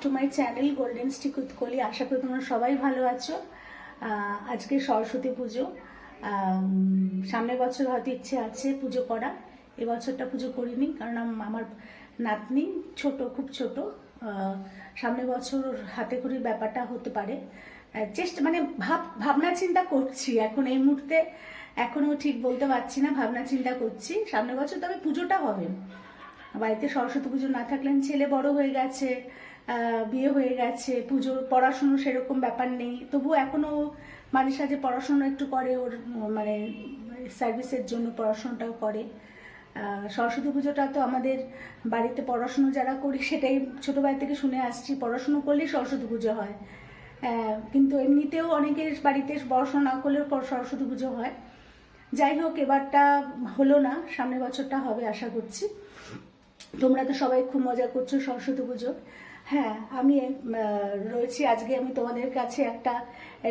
To my channel golden stick with কলি। আশা করি তোমরা সবাই ভালো আছো। আজকে সরস্বতী পুজো। সামনের বছর হয়তো ইচ্ছে আছে পুজো করা, এবছরটা পুজো করিনি কারণ আমার নাতনি ছোট, খুব ছোট। সামনের বছর হাতে খড়ির ব্যাপারটা হতে পারে। চেষ্টা মানে ভাবনা চিন্তা করছি এখন এই মুহূর্তে, এখনো ঠিক বলতে পারছি না, ভাবনা চিন্তা করছি। সামনের বছর তবে পুজোটা হবে। বাড়িতে সরস্বতী পুজো না থাকলে ছেলে বড় হয়ে গেছে, বিয়ে হয়ে গেছে, পুজোর পড়াশুনো সেরকম ব্যাপার নেই, তবু এখনো মাঝে সাঝে পড়াশুনো একটু করে, ওর মানে সার্ভিসের জন্য পড়াশুনোটাও করে। সরস্বতী পুজোটা তো আমাদের বাড়িতে পড়াশুনো যারা করি সেটাই ছোটবেলা থেকে শুনে আসছি, পড়াশুনো করলেই সরস্বতী পুজো হয়। কিন্তু এমনিতেও অনেকের বাড়িতে পড়াশোনা না করলেও সরস্বতী পুজো হয়। যাই হোক, এবারটা হলো না, সামনের বছরটা হবে আশা করছি। তোমরা তো সবাই খুব মজা করছো সরস্বতী পুজো। হ্যাঁ, আমি রয়েছি আজকে। আমি তোমাদের কাছে একটা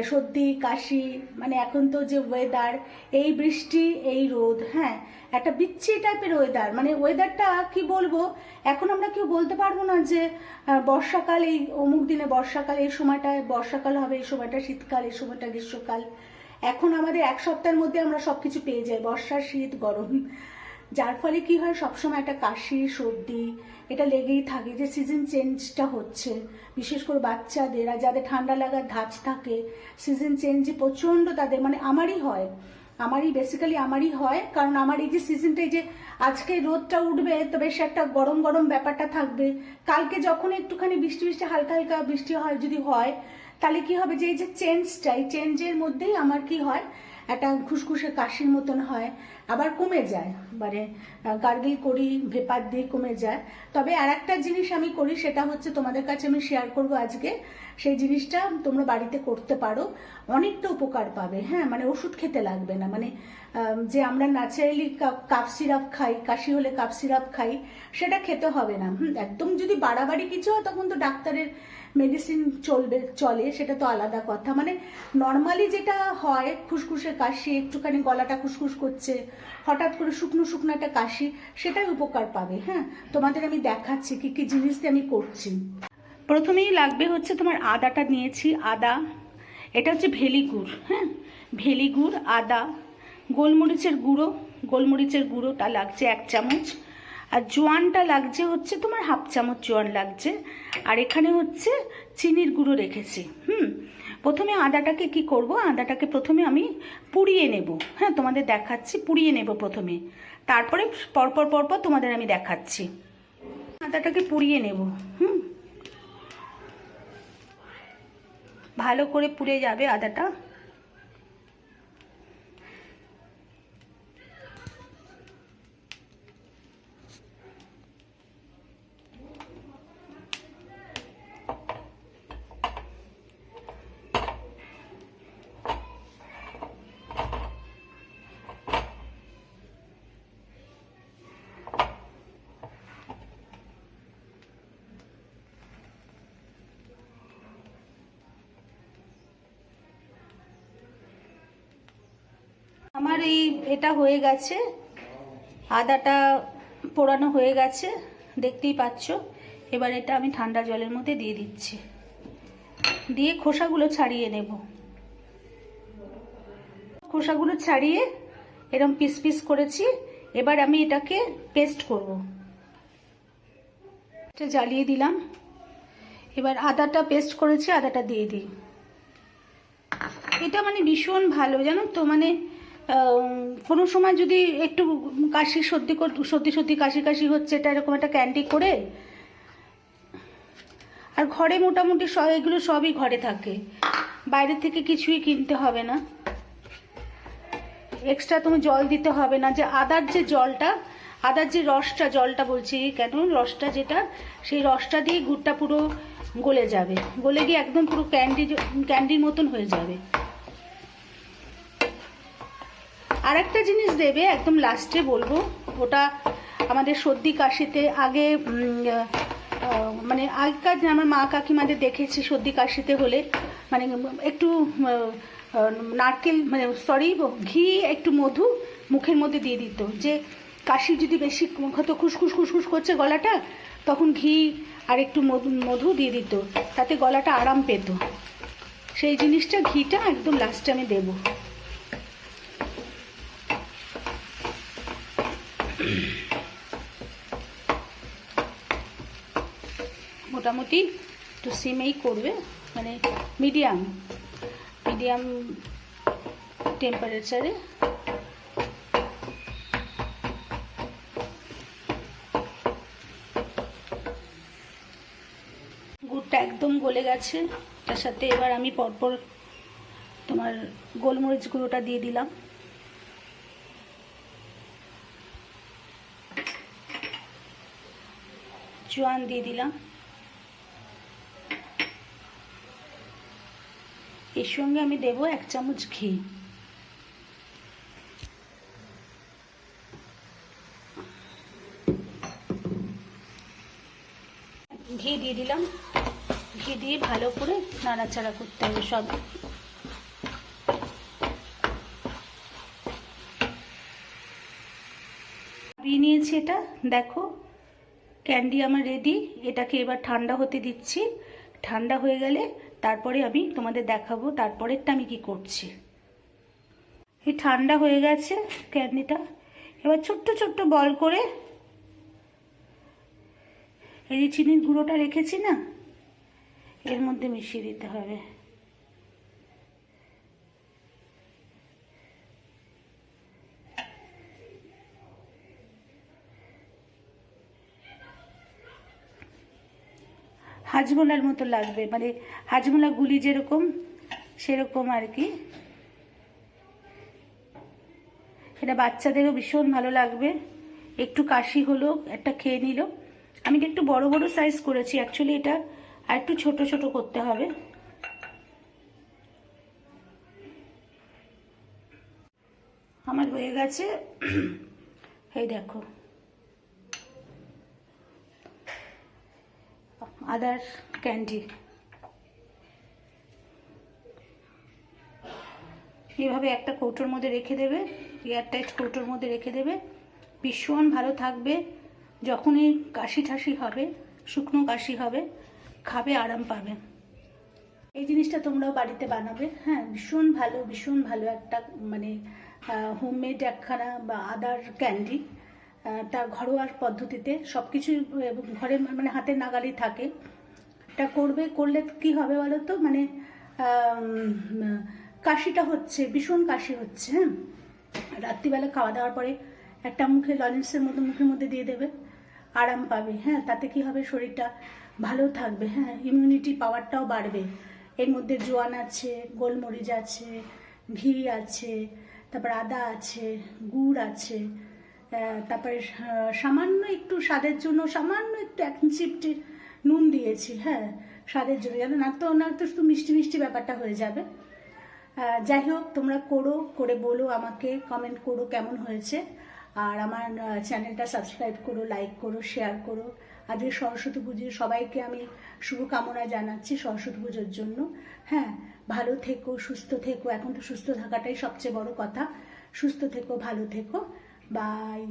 সর্দি কাশি, মানে এখন তো যে ওয়েদার, এই বৃষ্টি এই রোদ, হ্যাঁ একটা বিচ্ছিরি টাইপের ওয়েদার, মানে ওয়েদারটা কি বলবো, এখন আমরা কেউ বলতে পারবো না যে বর্ষাকাল এই অমুক দিনে বর্ষাকাল, এই সময়টায় বর্ষাকাল হবে, এই সময়টা শীতকাল, এই সময়টা গ্রীষ্মকাল। এখন আমাদের এক সপ্তাহের মধ্যে আমরা সবকিছু পেয়ে যাই, বর্ষা শীত গরম। যার ফলে কি হয়, সবসময় একটা কাশি সর্দি এটা লেগেই থাকে, যে সিজন চেঞ্জটা হচ্ছে। বিশেষ করে বাচ্চাদের আর যাদের ঠান্ডা লাগার ধাঁচ থাকে, সিজন চেঞ্জে প্রচণ্ড তাদের, মানে বেসিক্যালি আমারই হয়। কারণ আমার এই যে সিজনটা, এই যে আজকে রোদটা উঠবে তো বেশ একটা গরম গরম ব্যাপারটা থাকবে, কালকে যখন একটুখানি বৃষ্টি হালকা হালকা বৃষ্টি হয় যদি হয়, তাহলে কি হবে যে এই যে চেঞ্জটা, এই চেঞ্জের মধ্যেই আমার কি হয়, একটা খুসখুসে কাশির মতন হয়, আবার কমে যায়, মানে গার্গিল করি, ভেপার দিয়ে কমে যায়। তবে আর একটা জিনিস আমি করি, সেটা হচ্ছে তোমাদের কাছে আমি শেয়ার করব আজকে। সেই জিনিসটা তোমরা বাড়িতে করতে পারো, অনেকটা উপকার পাবে। হ্যাঁ, মানে ওষুধ খেতে লাগবে না, মানে যে আমরা ন্যাচারালি কাফ সিরাপ খাই, কাশি হলে কাফ সিরাপ খাই, সেটা খেতে হবে না। একদম যদি বাড়াবাড়ি কিছু হয় তখন তো ডাক্তারের মেডিসিন চলে, সেটা তো আলাদা কথা। মানে নর্মালি যেটা হয়, খুসখুসে কাশি, একটুখানি গলাটা খুসখুস করছে, হঠাৎ করে শুকনো শুকনো একটা কাশি, সেটাই উপকার পাবে। হ্যাঁ, তোমাদের আমি দেখাচ্ছি কি কি জিনিস দিয়ে আমি করছি। প্রথমেই লাগবে হচ্ছে তোমার আদাটা নিয়েছি, আদা, এটা হচ্ছে ভেলি গুড়। হ্যাঁ, ভেলি গুড়, আদা, গোলমরিচের গুঁড়োটা লাগছে 1 চামচ, আর জোয়ানটা লাগছে হচ্ছে তোমার 1/2 চামচ জোয়ান লাগছে, আর এখানে হচ্ছে চিনির গুঁড়ো রেখেছি। প্রথমে আদাটাকে কি করব, আদাটাকে প্রথমে আমি পুড়িয়ে নেব। হ্যাঁ, তোমাদের দেখাচ্ছি, পুড়িয়ে নেব প্রথমে, তারপরে পরপর তোমাদের আমি দেখাচ্ছি। আদাটাকে পুড়িয়ে নেব। ভালো করে পুড়ে যাবে আদাটা। আমার এটা হয়ে গেছে, আদাটা পোড়ানো হয়ে গেছে, দেখতেই পাচ্ছ। এবার এটা আমি ঠান্ডা জলের মধ্যে দিয়ে দিচ্ছি, দিয়ে খোসাগুলো ছাড়িয়ে নেব। খোসাগুলো ছাড়িয়ে এরকম পিস পিস করেছি। এবার আমি এটাকে পেস্ট করব। এটা জ্বালিয়ে দিলাম। এবার আদাটা পেস্ট করেছি, আদাটা দিয়ে দিই। এটা মানে ভীষণ ভালো, জানো তো, মানে কোনো সময় যদি একটু কাশি সর্দি কাশি হচ্ছে, এটা এরকম একটা ক্যান্ডি করে, আর ঘরে মোটামুটি এগুলো সবই ঘরে থাকে, বাইরে থেকে কিছুই কিনতে হবে না, এক্সট্রা তুমি জল দিতে হবে না। যে আদার যে জলটা, আদার যে রসটা, জলটা বলছি কেন, রসটা যেটা, সেই রসটা দিয়ে গুড়টা পুরো গলে যাবে, গলে গিয়ে একদম পুরো ক্যান্ডির মতন হয়ে যাবে। আর একটা জিনিস দেবে একদম লাস্টে বলবো, ওটা আমাদের সর্দি কাশিতে আগে, মানে আগেকার আমার মা কাকিমাদের দেখেছি, সর্দি কাশিতে হলে মানে একটু নারকেল, মানে ঘি, একটু মধু মুখের মধ্যে দিয়ে দিত, যে কাশি যদি বেশি হতো, খুসখুস করছে গলাটা, তখন ঘি আর একটু মধু মধু দিয়ে দিত, তাতে গলাটা আরাম পেত। সেই জিনিসটা ঘিটা একদম লাস্টে আমি দেব। মোটামুটি একটু সিমেই করবে, মানে মিডিয়াম টেম্পারেচারে। গুড়টা একদম গলে গেছে, তার সাথে এবার আমি পরপর তোমার গোলমরিচ গুঁড়োটা দিয়ে দিলাম, জোয়ান দিয়ে দিলাম, এর সঙ্গে আমি দেব 1 চামচ ঘি। ঘি দিয়ে দিলাম, ঘি দিয়ে ভালো করে নাড়াচাড়া করতে হবে সব। দিয়ে নিয়েছি এটা, দেখো ক্যান্ডি আমার রেডি। এটাকে এবার ঠান্ডা হতে দিচ্ছি, ঠান্ডা হয়ে গেলে তারপরে আমি তোমাদের দেখাবো তারপরেরটা আমি কি করছি। এই ঠান্ডা হয়ে গেছে ক্যান্ডিটা, এবার ছোট্ট ছোট্ট বল করে এই যে চিনির গুঁড়োটা রেখেছি না, এর মধ্যে মিশিয়ে দিতে হবে। হাজমোলার মতো লাগবে, মানে হাজমোলা গুলি যেরকম সেরকম আর কি। এটা বাচ্চাদেরও ভীষণ ভালো লাগবে। একটু কাশি হলো, একটা খেয়ে নিল। আমি একটু বড় বড় সাইজ করেছি, অ্যাকচুয়ালি এটা আর একটু ছোট ছোট করতে হবে। আমার হয়ে গেছে, এই দেখো আদার ক্যান্ডি। এভাবে একটা কৌটোর মধ্যে রেখে দেবে, এয়ারটাইট কৌটোর মধ্যে রেখে দেবে, ভীষণ ভালো থাকবে। যখনই কাশি ঠাসি হবে, শুকনো কাশি হবে, খাবে, আরাম পাবে। এই জিনিসটা তোমরাও বাড়িতে বানাবে, হ্যাঁ ভীষণ ভালো একটা মানে হোমমেড একখানা বা আদার ক্যান্ডি। তার ঘরোয়া পদ্ধতিতে সব কিছুই ঘরে মানে হাতের নাগালই থাকে। এটা করলে কি হবে বলো তো, মানে কাশিটা হচ্ছে, ভীষণ কাশি হচ্ছে, হ্যাঁ, রাত্রিবেলা খাওয়া দাওয়ার পরে একটা মুখে লজেন্সের মতো মুখের মধ্যে দিয়ে দেবে, আরাম পাবে। হ্যাঁ, তাতে কি হবে, শরীরটা ভালো থাকবে, হ্যাঁ, ইমিউনিটি পাওয়ারটাও বাড়বে। এর মধ্যে জোয়ান আছে, গোলমরিচ আছে, ঘি আছে, তারপর আদা আছে, গুড় আছে, তারপরে সামান্য একটু স্বাদের জন্য সামান্য একটু 1 চিমটি নুন দিয়েছি, হ্যাঁ, স্বাদের জন্য, যেন না তো শুধু মিষ্টি মিষ্টি ব্যাপারটা হয়ে যাবে। যাই হোক, তোমরা করে বলো আমাকে, কমেন্ট করো কেমন হয়েছে। আর আমার চ্যানেলটা সাবস্ক্রাইব করো, লাইক করো, শেয়ার করো। আজকে সরস্বতী পুজো, সবাইকে আমি শুভকামনা জানাচ্ছি সরস্বতী পুজোর জন্য। হ্যাঁ, ভালো থেকো, সুস্থ থেকো। এখন তো সুস্থ থাকাটাই সবচেয়ে বড় কথা। সুস্থ থেকো, ভালো থেকো, বাই।